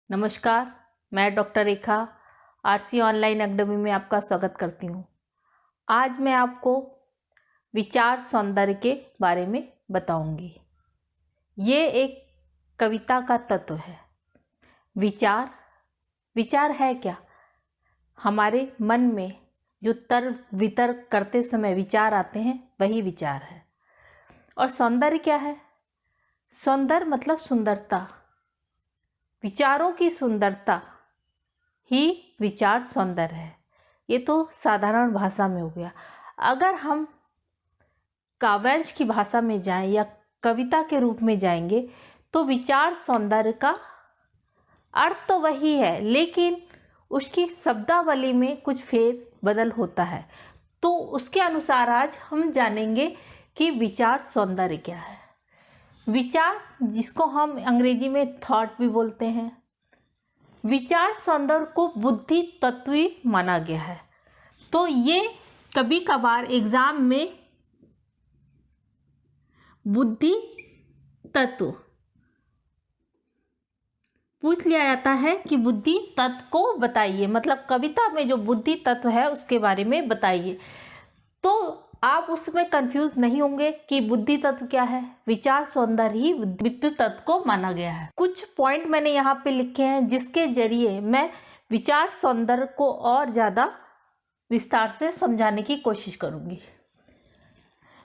नमस्कार, मैं डॉक्टर रेखा RC online academy में आपका स्वागत करती हूँ। आज मैं आपको विचार सौंदर्य के बारे में बताऊंगी। ये एक कविता का तत्व है। विचार है क्या? हमारे मन में जो तर्क वितर्क करते समय विचार आते हैं, वही विचार है। और सौंदर्य क्या है? सौंदर्य मतलब सुंदरता। विचारों की सुंदरता ही विचार सौंदर्य है। ये तो साधारण भाषा में हो गया। अगर हम काव्यांश की भाषा में जाएं या कविता के रूप में जाएंगे तो विचार सौंदर्य का अर्थ तो वही है, लेकिन उसकी शब्दावली में कुछ फेर बदल होता है। तो उसके अनुसार आज हम जानेंगे कि विचार सौंदर्य क्या है। विचार, जिसको हम अंग्रेजी में थॉट भी बोलते हैं, विचार सौंदर्य को बुद्धि तत्व माना गया है। तो ये कभी कभार एग्जाम में बुद्धि तत्व पूछ लिया जाता है कि बुद्धि तत्व को बताइए, मतलब कविता में जो बुद्धि तत्व है उसके बारे में बताइए। तो आप उसमें कंफ्यूज नहीं होंगे कि बुद्धि तत्व क्या है। विचार सौंदर्य ही बुद्धि तत्व को माना गया है। कुछ पॉइंट मैंने यहाँ पे लिखे हैं जिसके जरिए मैं विचार सौंदर्य को और ज़्यादा विस्तार से समझाने की कोशिश करूँगी।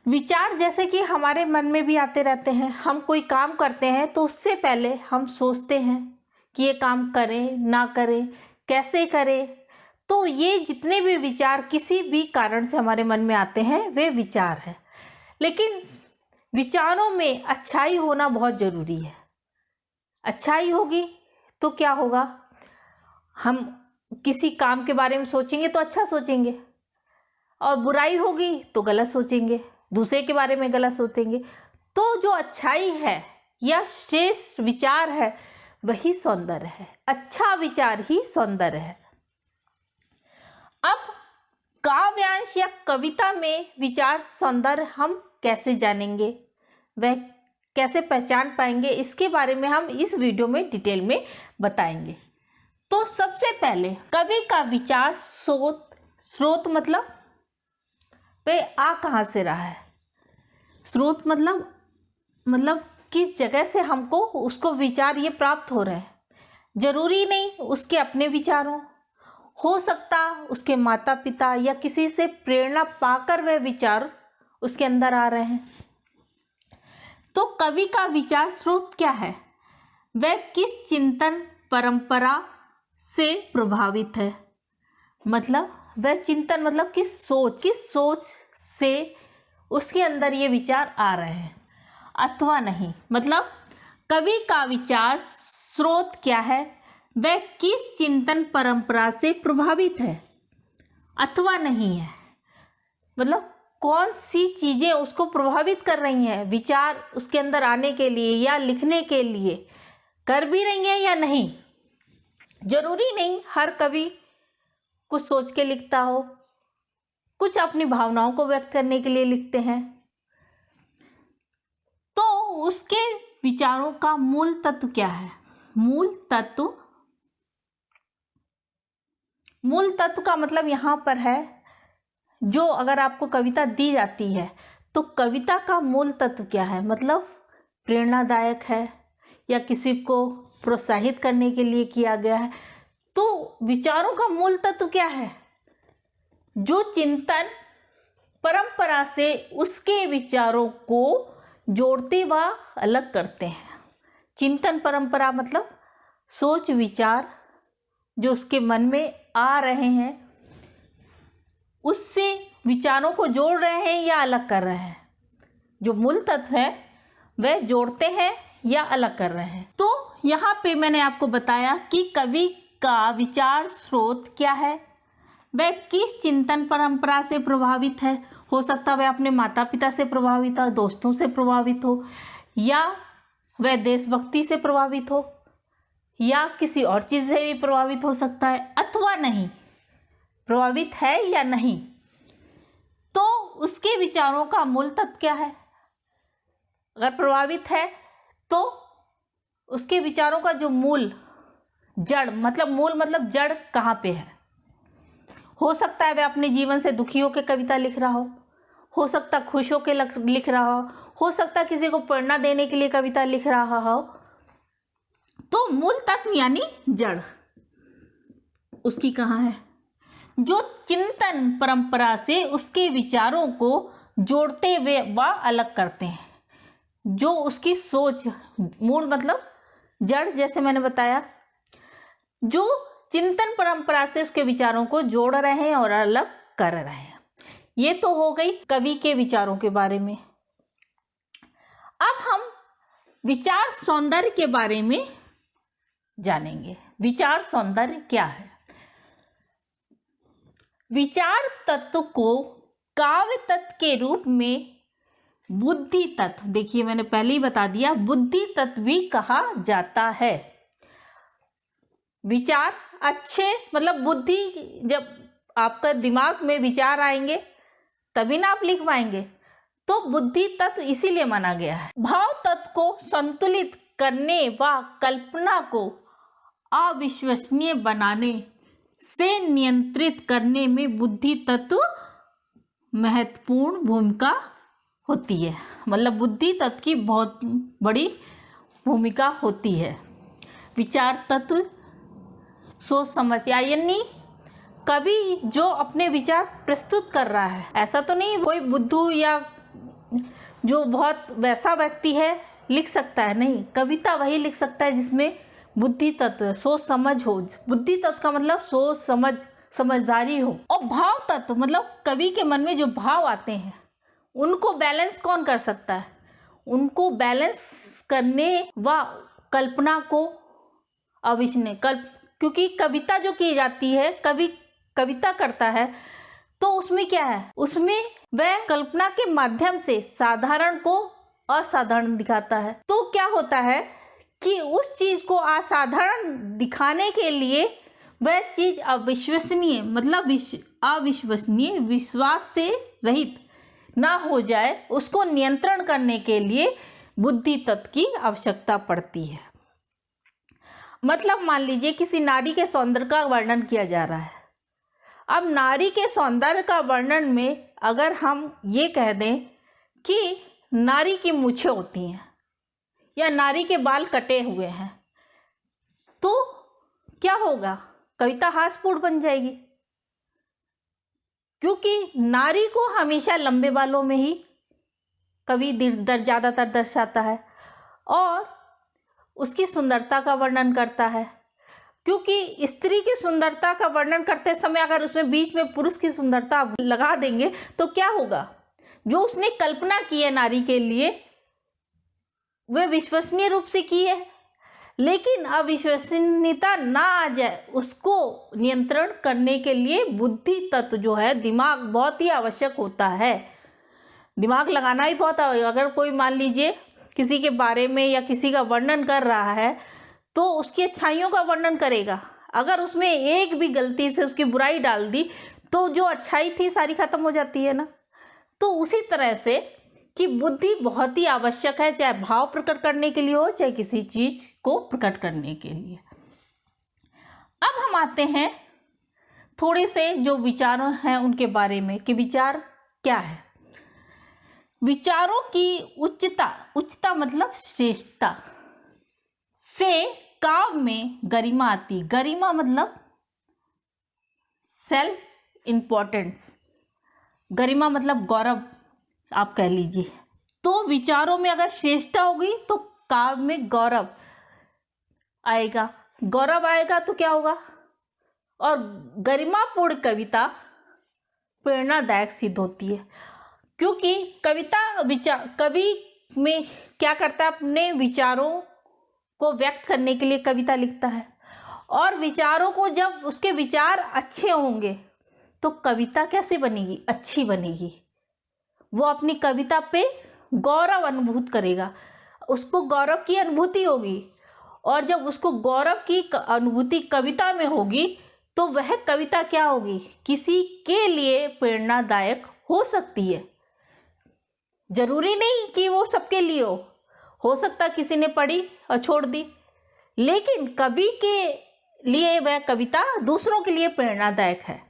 विचार जैसे कि हमारे मन में भी आते रहते हैं। हम कोई काम करते हैं तो उससे पहले हम सोचते हैं कि ये काम करें ना करें, कैसे करें। तो ये जितने भी विचार किसी भी कारण से हमारे मन में आते हैं वे विचार है। लेकिन विचारों में अच्छाई होना बहुत ज़रूरी है। अच्छाई होगी तो क्या होगा? हम किसी काम के बारे में सोचेंगे तो अच्छा सोचेंगे, और बुराई होगी तो गलत सोचेंगे, दूसरे के बारे में गलत सोचेंगे। तो जो अच्छाई है या श्रेष्ठ विचार है वही सौंदर्य है। अच्छा विचार ही सौंदर्य है। अब काव्यांश या कविता में विचार सौंदर्य हम कैसे जानेंगे, वह कैसे पहचान पाएंगे, इसके बारे में हम इस वीडियो में डिटेल में बताएंगे। तो सबसे पहले कवि का विचार स्रोत मतलब वह आ कहाँ से रहा है। स्रोत मतलब किस जगह से हमको उसको विचार ये प्राप्त हो रहे हैं। जरूरी नहीं उसके अपने विचारों, हो सकता उसके माता पिता या किसी से प्रेरणा पाकर वह विचार उसके अंदर आ रहे हैं। तो कवि का विचार स्रोत क्या है? वह किस चिंतन परंपरा से प्रभावित है। मतलब वह चिंतन मतलब किस सोच से उसके अंदर ये विचार आ रहे हैं अथवा नहीं। मतलब कवि का विचार स्रोत क्या है? वह किस चिंतन परंपरा से प्रभावित है अथवा नहीं है। मतलब कौन सी चीज़ें उसको प्रभावित कर रही हैं विचार उसके अंदर आने के लिए या लिखने के लिए, कर भी रही हैं या नहीं। जरूरी नहीं हर कवि कुछ सोच के लिखता हो, कुछ अपनी भावनाओं को व्यक्त करने के लिए लिखते हैं। तो उसके विचारों का मूल तत्व क्या है? मूल तत्व का मतलब यहाँ पर है, जो अगर आपको कविता दी जाती है तो कविता का मूल तत्व क्या है। मतलब प्रेरणादायक है या किसी को प्रोत्साहित करने के लिए किया गया है। तो विचारों का मूल तत्व क्या है? जो चिंतन परंपरा से उसके विचारों को जोड़ते व अलग करते हैं। चिंतन परंपरा मतलब सोच विचार जो उसके मन में आ रहे हैं उससे विचारों को जोड़ रहे हैं या अलग कर रहे हैं। जो मूल तत्व है वह जोड़ते हैं या अलग कर रहे हैं। तो यहाँ पे मैंने आपको बताया कि कवि का विचार स्रोत क्या है, वह किस चिंतन परंपरा से प्रभावित है। हो सकता है वह अपने माता पिता से प्रभावित हो, दोस्तों से प्रभावित हो, या वह देशभक्ति से प्रभावित हो, या किसी और चीज़ से भी प्रभावित हो सकता है, अथवा नहीं प्रभावित है या नहीं। तो उसके विचारों का मूल तत्व क्या है? अगर प्रभावित है तो उसके विचारों का जो मूल जड़ मतलब मूल मतलब जड़ कहाँ पे है। हो सकता है वह अपने जीवन से दुखी होकर कविता लिख रहा हो सकता खुश होकर लिख रहा हो सकता किसी को प्रेरणा देने के लिए कविता लिख रहा हो। तो मूल तत्व यानी जड़ उसकी कहाँ है, जो चिंतन परंपरा से उसके विचारों को जोड़ते हुए व अलग करते हैं, जो उसकी सोच मूल मतलब जड़ जैसे मैंने बताया, जो चिंतन परंपरा से उसके विचारों को जोड़ रहे हैं और अलग कर रहे हैं। ये तो हो गई कवि के विचारों के बारे में। अब हम विचार सौंदर्य के बारे में जानेंगे। विचार सौंदर्य क्या है? विचार तत्व को काव्य तत्व के रूप में बुद्धि तत्व, देखिए मैंने पहले ही बता दिया, बुद्धि तत्व भी कहा जाता है। विचार अच्छे मतलब बुद्धि, जब आपका दिमाग में विचार आएंगे तभी ना आप लिख पाएंगे, तो बुद्धि तत्व इसीलिए माना गया है। भाव तत्व को संतुलित करने व कल्पना को अविश्वसनीय बनाने से नियंत्रित करने में बुद्धि तत्व महत्वपूर्ण भूमिका होती है। मतलब बुद्धि तत्व की बहुत बड़ी भूमिका होती है। विचार तत्व सोच समझ, यानी कवि जो अपने विचार प्रस्तुत कर रहा है, ऐसा तो नहीं कोई बुद्धू या जो बहुत वैसा व्यक्ति है लिख सकता है, नहीं, कविता वही लिख सकता है जिसमें बुद्धि तत्व सोच समझ हो। बुद्धि तत्व का मतलब सोच समझ समझदारी हो। और भाव तत्व मतलब कवि के मन में जो भाव आते हैं उनको बैलेंस कौन कर सकता है? उनको बैलेंस करने व कल्पना को अविश्वसनीय क्योंकि कविता जो की जाती है, कवि कविता करता है तो उसमें क्या है, उसमें वह कल्पना के माध्यम से साधारण को असाधारण दिखाता है। तो क्या होता है कि उस चीज को असाधारण दिखाने के लिए वह चीज अविश्वसनीय मतलब अविश्वसनीय, विश्वास से रहित ना हो जाए, उसको नियंत्रण करने के लिए बुद्धि तत्व की आवश्यकता पड़ती है। मतलब मान लीजिए किसी नारी के सौंदर्य का वर्णन किया जा रहा है। अब नारी के सौंदर्य का वर्णन में अगर हम ये कह दें कि नारी की मूछें होती हैं या नारी के बाल कटे हुए हैं, तो क्या होगा? कविता हास्यपूर्ण बन जाएगी, क्योंकि नारी को हमेशा लंबे बालों में ही कवि ज़्यादातर दर्शाता है और उसकी सुंदरता का वर्णन करता है। क्योंकि स्त्री की सुंदरता का वर्णन करते समय अगर उसमें बीच में पुरुष की सुंदरता लगा देंगे तो क्या होगा? जो उसने कल्पना की है नारी के लिए वह विश्वसनीय रूप से की है, लेकिन अविश्वसनीयता ना आ जाए उसको नियंत्रण करने के लिए बुद्धि तत्व जो है, दिमाग बहुत ही आवश्यक होता है। दिमाग लगाना ही बहुत, अगर कोई मान लीजिए किसी के बारे में या किसी का वर्णन कर रहा है तो उसकी अच्छाइयों का वर्णन करेगा। अगर उसमें एक भी गलती से उसकी बुराई डाल दी तो जो अच्छाई थी सारी खत्म हो जाती है ना। तो उसी तरह से कि बुद्धि बहुत ही आवश्यक है, चाहे भाव प्रकट करने के लिए हो, चाहे किसी चीज को प्रकट करने के लिए। अब हम आते हैं थोड़े से जो विचार हैं उनके बारे में कि विचार क्या है। विचारों की उच्चता मतलब श्रेष्ठता से काव्य में गरिमा आती। गरिमा मतलब सेल्फ इम्पोर्टेंस, गरिमा मतलब गौरव आप कह लीजिए। तो विचारों में अगर श्रेष्ठता होगी तो काव्य में गौरव आएगा। गौरव आएगा तो क्या होगा? और गरिमापूर्ण कविता प्रेरणादायक सिद्ध होती है, क्योंकि कवि में क्या करता है, अपने विचारों को व्यक्त करने के लिए कविता लिखता है। और विचारों को जब उसके विचार अच्छे होंगे तो कविता कैसे बनेगी? अच्छी बनेगी। वो अपनी कविता पे गौरव अनुभूत करेगा, उसको गौरव की अनुभूति होगी। और जब उसको गौरव की अनुभूति कविता में होगी तो वह कविता क्या होगी? किसी के लिए प्रेरणादायक हो सकती है। जरूरी नहीं कि वो सबके लिए हो सकता किसी ने पढ़ी और छोड़ दी, लेकिन कवि के लिए वह कविता दूसरों के लिए प्रेरणादायक है।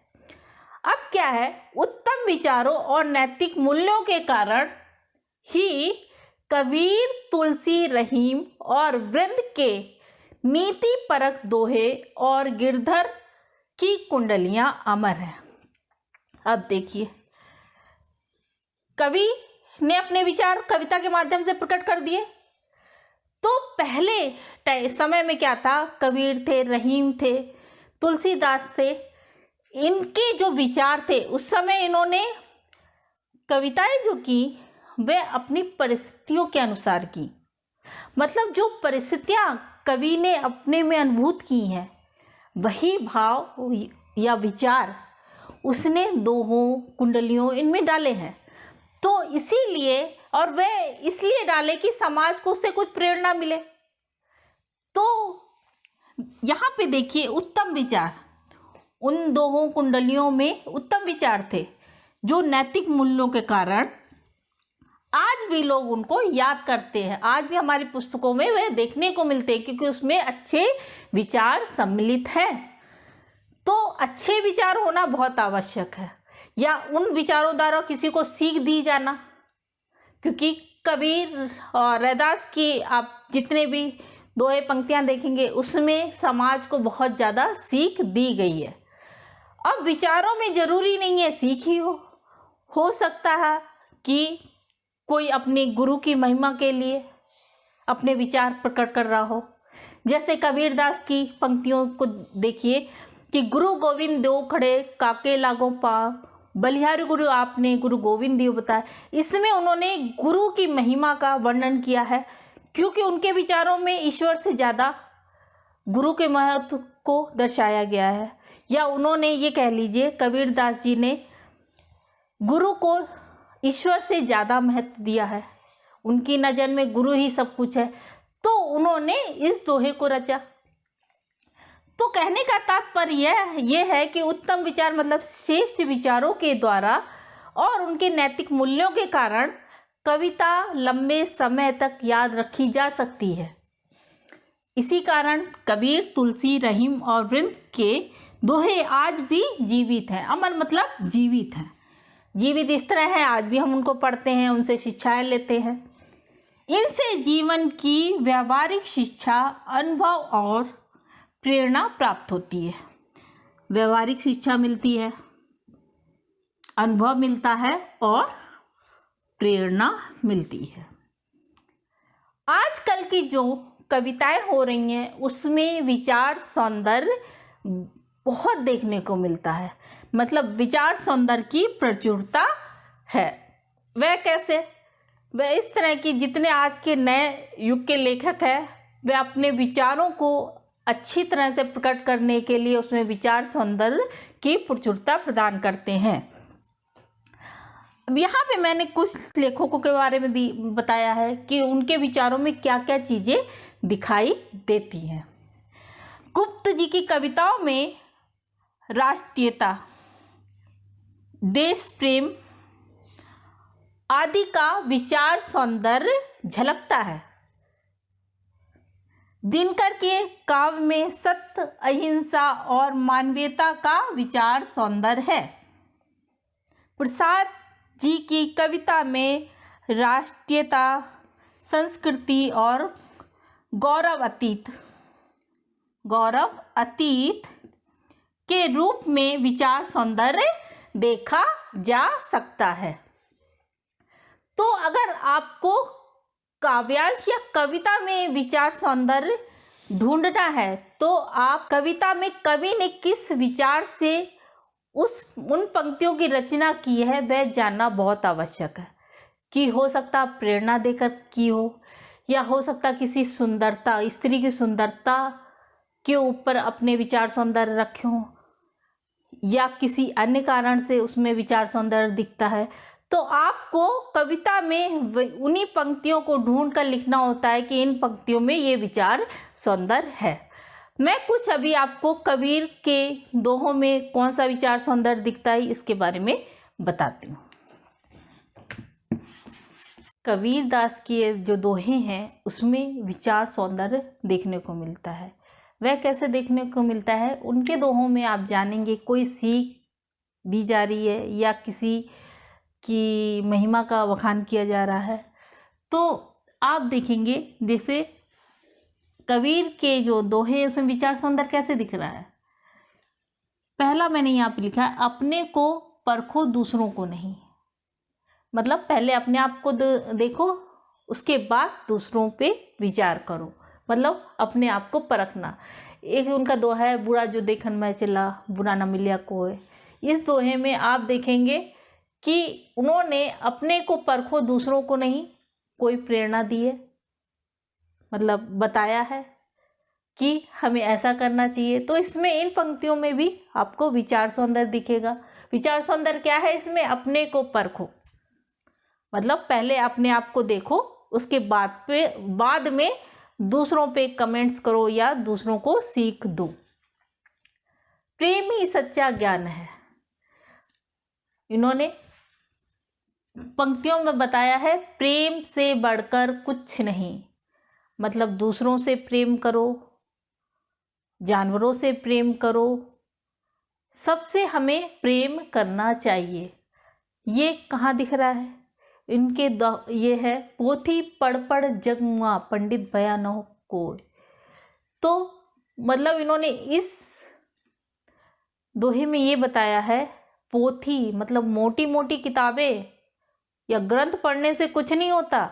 अब क्या है, उत्तम विचारों और नैतिक मूल्यों के कारण ही कबीर, तुलसी, रहीम और वृंद के नीति परक दोहे और गिरधर की कुंडलियां अमर हैं। अब देखिए, कवि ने अपने विचार कविता के माध्यम से प्रकट कर दिए। तो पहले समय में क्या था, कबीर थे, रहीम थे, तुलसीदास थे, इनके जो विचार थे उस समय इन्होंने कविताएं जो की वह अपनी परिस्थितियों के अनुसार की। मतलब जो परिस्थितियां कवि ने अपने में अनुभूत की हैं वही भाव या विचार उसने दोहों, कुंडलियों इनमें डाले हैं। तो इसीलिए, और वह इसलिए डाले कि समाज को उससे कुछ प्रेरणा मिले। तो यहाँ पे देखिए, उत्तम विचार, उन दोहों, कुंडलियों में उत्तम विचार थे जो नैतिक मूल्यों के कारण आज भी लोग उनको याद करते हैं। आज भी हमारी पुस्तकों में वे देखने को मिलते हैं क्योंकि उसमें अच्छे विचार सम्मिलित हैं। तो अच्छे विचार होना बहुत आवश्यक है, या उन विचारों द्वारा किसी को सीख दी जाना, क्योंकि कबीर और रैदास की आप जितने भी दोहे पंक्तियां देखेंगे उसमें समाज को बहुत ज़्यादा सीख दी गई है। अब विचारों में ज़रूरी नहीं है सीख ही हो सकता है कि कोई अपने गुरु की महिमा के लिए अपने विचार प्रकट कर रहा हो। जैसे कबीरदास की पंक्तियों को देखिए कि गुरु गोविंद दो खड़े काके लागो पाँव, बलिहारी गुरु आपने गुरु गोविंद देव बताया। इसमें उन्होंने गुरु की महिमा का वर्णन किया है, क्योंकि उनके विचारों में ईश्वर से ज़्यादा गुरु के महत्व को दर्शाया गया है। या उन्होंने ये कह लीजिए, कबीरदास जी ने गुरु को ईश्वर से ज़्यादा महत्व दिया है, उनकी नज़र में गुरु ही सब कुछ है, तो उन्होंने इस दोहे को रचा। तो कहने का तात्पर्य यह है कि उत्तम विचार मतलब श्रेष्ठ विचारों के द्वारा और उनके नैतिक मूल्यों के कारण कविता लंबे समय तक याद रखी जा सकती है। इसी कारण कबीर, तुलसी, रहीम और वृंद के दोहे आज भी जीवित हैं। अमर मतलब जीवित हैं। जीवित इस तरह है, आज भी हम उनको पढ़ते हैं, उनसे शिक्षाएं लेते हैं। इनसे जीवन की व्यावहारिक शिक्षा, अनुभव और प्रेरणा प्राप्त होती है। व्यावहारिक शिक्षा मिलती है, अनुभव मिलता है और प्रेरणा मिलती है। आजकल की जो कविताएं हो रही हैं उसमें विचार सौंदर्य बहुत देखने को मिलता है। मतलब विचार सौंदर्य की प्रचुरता है। वह कैसे? वह इस तरह की, जितने आज के नए युग के लेखक हैं वे अपने विचारों को अच्छी तरह से प्रकट करने के लिए उसमें विचार सौंदर्य की प्रचुरता प्रदान करते हैं। अब यहाँ पे मैंने कुछ लेखकों के बारे में बताया है कि उनके विचारों में क्या क्या चीज़ें दिखाई देती हैं। गुप्त जी की कविताओं में राष्ट्रीयता, देश प्रेम आदि का विचार सौंदर्य झलकता है। दिनकर के काव्य में सत्य, अहिंसा और मानवीयता का विचार सौंदर्य है। प्रसाद जी की कविता में राष्ट्रीयता, संस्कृति और गौरव अतीत के रूप में विचार सौंदर्य देखा जा सकता है। तो अगर आपको काव्यांश या कविता में विचार सौंदर्य ढूंढना है तो आप कविता में कवि ने किस विचार से उन पंक्तियों की रचना की है वह जानना बहुत आवश्यक है। कि हो सकता प्रेरणा देकर की हो, या हो सकता किसी सुंदरता, स्त्री की सुंदरता के ऊपर अपने विचार सौंदर्य रखे हों, या किसी अन्य कारण से उसमें विचार सौंदर्य दिखता है। तो आपको कविता में उन्हीं पंक्तियों को ढूंढ कर लिखना होता है कि इन पंक्तियों में ये विचार सौंदर्य है। मैं कुछ अभी आपको कबीर के दोहों में कौन सा विचार सौंदर्य दिखता है इसके बारे में बताती हूँ। कबीरदास के जो दोहे हैं उसमें विचार सौंदर्य देखने को मिलता है। वह कैसे देखने को मिलता है, उनके दोहों में आप जानेंगे। कोई सीख दी जा रही है या किसी की महिमा का बखान किया जा रहा है। तो आप देखेंगे जैसे कबीर के जो दोहे हैं उसमें विचार सौंदर्य कैसे दिख रहा है। पहला मैंने यहाँ पे लिखा है, अपने को परखो दूसरों को नहीं। मतलब पहले अपने आप को देखो, उसके बाद दूसरों पे विचार करो, मतलब अपने आप को परखना। एक उनका दोहा है, बुरा जो देखन मैं चला बुरा न मिलिया कोय। इस दोहे में आप देखेंगे कि उन्होंने अपने को परखो दूसरों को नहीं कोई प्रेरणा दी है, मतलब बताया है कि हमें ऐसा करना चाहिए। तो इसमें इन पंक्तियों में भी आपको विचार सौंदर्य दिखेगा। विचार सौंदर्य क्या है इसमें, अपने को परखो, मतलब पहले अपने आप को देखो, उसके बाद में दूसरों पे कमेंट्स करो या दूसरों को सीख दो। प्रेम ही सच्चा ज्ञान है, इन्होंने पंक्तियों में बताया है। प्रेम से बढ़कर कुछ नहीं, मतलब दूसरों से प्रेम करो, जानवरों से प्रेम करो, सबसे हमें प्रेम करना चाहिए। ये कहाँ दिख रहा है इनके ये है, पोथी पढ़ पढ़ जग मुआ पंडित भया न हो कोय। तो मतलब इन्होंने इस दोहे में ये बताया है, पोथी मतलब मोटी मोटी किताबें या ग्रंथ पढ़ने से कुछ नहीं होता।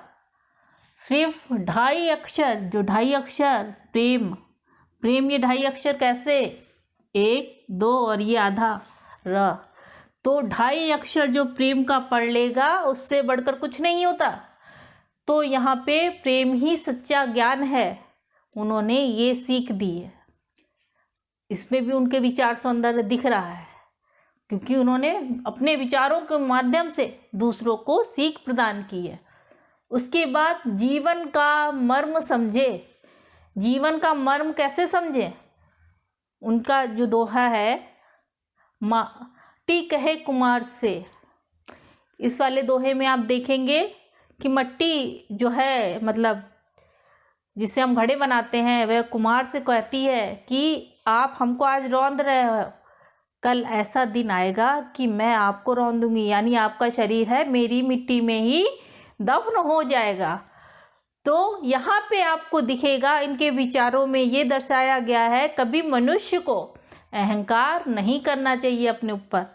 सिर्फ 2.5 अक्षर, जो 2.5 अक्षर प्रेम, ये 2.5 अक्षर कैसे, 1 2 और ये आधा र, तो 2.5 अक्षर जो प्रेम का पढ़ लेगा उससे बढ़कर कुछ नहीं होता। तो यहाँ पे प्रेम ही सच्चा ज्ञान है, उन्होंने ये सीख दी है। इसमें भी उनके विचार सौंदर्य दिख रहा है, क्योंकि उन्होंने अपने विचारों के माध्यम से दूसरों को सीख प्रदान की है। उसके बाद जीवन का मर्म समझे। जीवन का मर्म कैसे समझे, उनका जो दोहा है, मट्टी कहे कुम्हार से। इस वाले दोहे में आप देखेंगे कि मट्टी जो है, मतलब जिससे हम घड़े बनाते हैं, वह कुम्हार से कहती है कि आप हमको आज रौंद रहे हो, कल ऐसा दिन आएगा कि मैं आपको रौंदूंगी, यानी आपका शरीर है मेरी मिट्टी में ही दफन हो जाएगा। तो यहाँ पे आपको दिखेगा इनके विचारों में ये दर्शाया गया है, कभी मनुष्य को अहंकार नहीं करना चाहिए अपने ऊपर।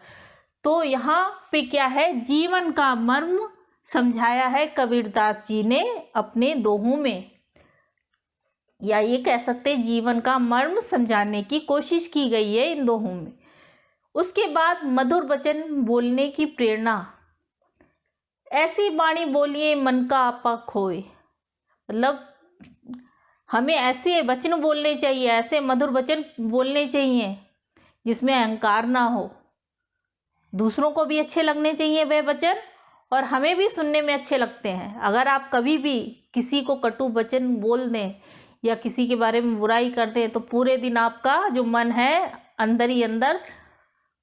तो यहाँ पे क्या है, जीवन का मर्म समझाया है कबीरदास जी ने अपने दोहों में, या ये कह सकते हैं जीवन का मर्म समझाने की कोशिश की गई है इन दोहों में। उसके बाद मधुर वचन बोलने की प्रेरणा। ऐसी वाणी बोलिए मन का आपा खोए, मतलब हमें ऐसे वचन बोलने चाहिए, ऐसे मधुर वचन बोलने चाहिए जिसमें अहंकार ना हो, दूसरों को भी अच्छे लगने चाहिए वह वचन, और हमें भी सुनने में अच्छे लगते हैं। अगर आप कभी भी किसी को कटु वचन बोल दें या किसी के बारे में बुराई कर दें, तो पूरे दिन आपका जो मन है अंदर ही अंदर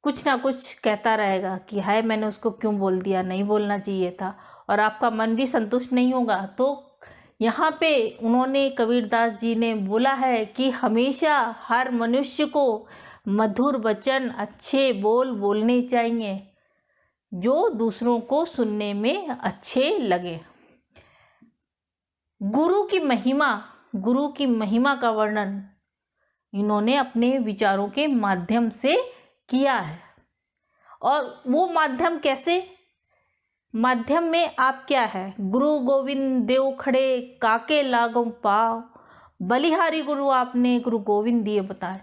कुछ ना कुछ कहता रहेगा कि हाय मैंने उसको क्यों बोल दिया, नहीं बोलना चाहिए था, और आपका मन भी संतुष्ट नहीं होगा। तो यहाँ पे उन्होंने, कबीरदास जी ने बोला है कि हमेशा हर मनुष्य को मधुर वचन, अच्छे बोल बोलने चाहिए जो दूसरों को सुनने में अच्छे लगे। गुरु की महिमा का वर्णन इन्होंने अपने विचारों के माध्यम से किया है। और वो माध्यम कैसे, माध्यम में आप क्या है, गुरु गोविंद देव खड़े काके लागो पाव, बलिहारी गुरु आपने गुरु गोविंद दिए बताए।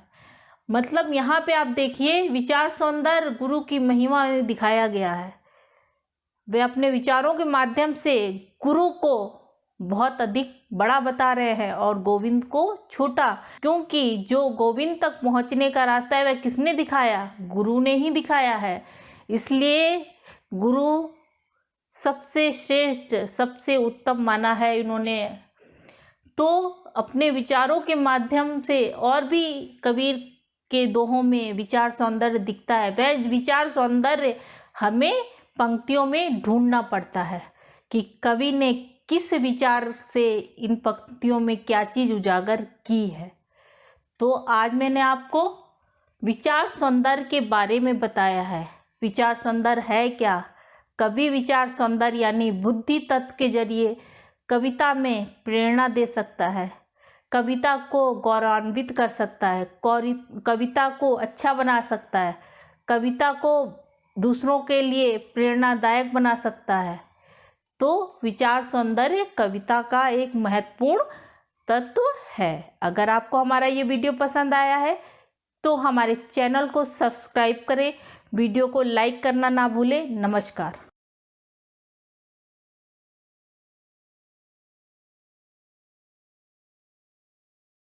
मतलब यहाँ पे आप देखिए विचार सौंदर्य गुरु की महिमा में दिखाया गया है। वे अपने विचारों के माध्यम से गुरु को बहुत अधिक बड़ा बता रहे हैं और गोविंद को छोटा, क्योंकि जो गोविंद तक पहुँचने का रास्ता है वह किसने दिखाया, गुरु ने ही दिखाया है। इसलिए गुरु सबसे श्रेष्ठ, सबसे उत्तम माना है इन्होंने। तो अपने विचारों के माध्यम से और भी कबीर के दोहों में विचार सौंदर्य दिखता है। वह विचार सौंदर्य हमें पंक्तियों में ढूंढना पड़ता है कि कवि ने किस विचार से इन पंक्तियों में क्या चीज़ उजागर की है। तो आज मैंने आपको विचार सौंदर्य के बारे में बताया है। विचार सौंदर्य है क्या? कवि विचार सौंदर्य यानी बुद्धि तत्व के जरिए कविता में प्रेरणा दे सकता है, कविता को गौरवान्वित कर सकता है, कविता को अच्छा बना सकता है, कविता को दूसरों के लिए प्रेरणादायक बना सकता है। तो विचार सौंदर्य कविता का एक महत्वपूर्ण तत्व है। अगर आपको हमारा ये वीडियो पसंद आया है तो हमारे चैनल को सब्सक्राइब करें, वीडियो को लाइक करना ना भूलें। नमस्कार।